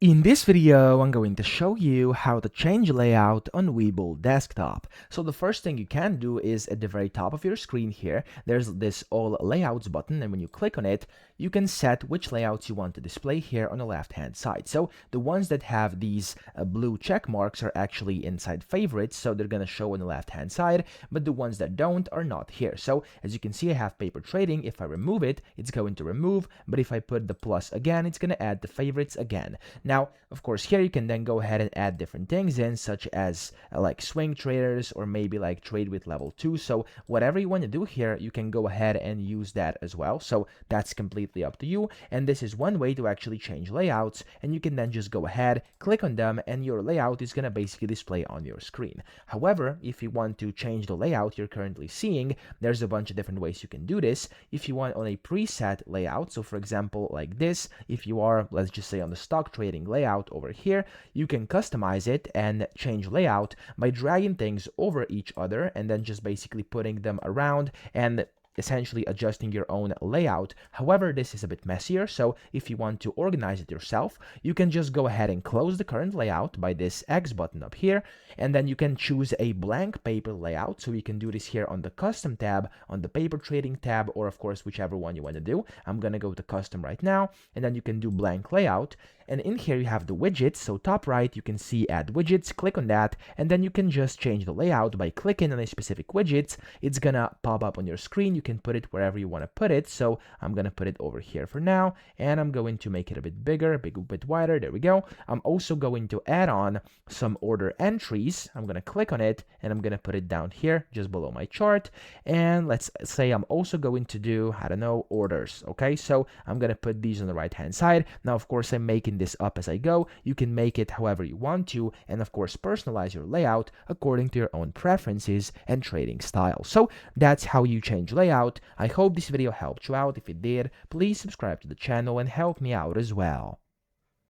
In this video, I'm going to show you how to change layout on Webull Desktop. So the first thing you can do is at the very top of your screen here, there's this All Layouts button, and when you click on it, you can set which layouts you want to display here on the left-hand side. So the ones that have these blue check marks are actually inside favorites, so they're going to show on the left-hand side, but the ones that don't are not here. So as you can see, I have paper trading. If I remove it, it's going to remove, but if I put the plus again, it's going to add the favorites again. Now, of course, here you can then go ahead and add different things in, such as like swing traders or maybe like trade with level 2. So whatever you want to do here, you can go ahead and use that as well. So that's completely up to you. And this is one way to actually change layouts. And you can then just go ahead, click on them, and your layout is going to basically display on your screen. However, if you want to change the layout you're currently seeing, there's a bunch of different ways you can do this. If you want on a preset layout, so for example, like this, if you are, let's just say on the stock trading layout over here, you can customize it and change layout by dragging things over each other and then just basically putting them around and essentially adjusting your own layout. However, this is a bit messier, so if you want to organize it yourself, you can just go ahead and close the current layout by this X button up here, and then you can choose a blank paper layout. So you can do this here on the custom tab, on the paper trading tab, or of course whichever one you want to do. I'm gonna go to custom right now, and then you can do blank layout. And in here you have the widgets, so top right you can see add widgets, click on that, and then you can just change the layout by clicking on a specific widget. It's gonna pop up on your screen. You can put it wherever you want to put it, so I'm gonna put it over here for now, and I'm going to make it a bit bigger, a bit wider. There we go. I'm also going to add on some order entries. I'm gonna click on it, and I'm gonna put it down here just below my chart, and let's say I'm also going to do, I don't know, orders. Okay, so I'm gonna put these on the right hand side. Now of course I'm making this up as I go. You can make it however you want to, and of course personalize your layout according to your own preferences and trading style. So that's how you change layout. I hope this video helped you out. If it did, please subscribe to the channel and help me out as well.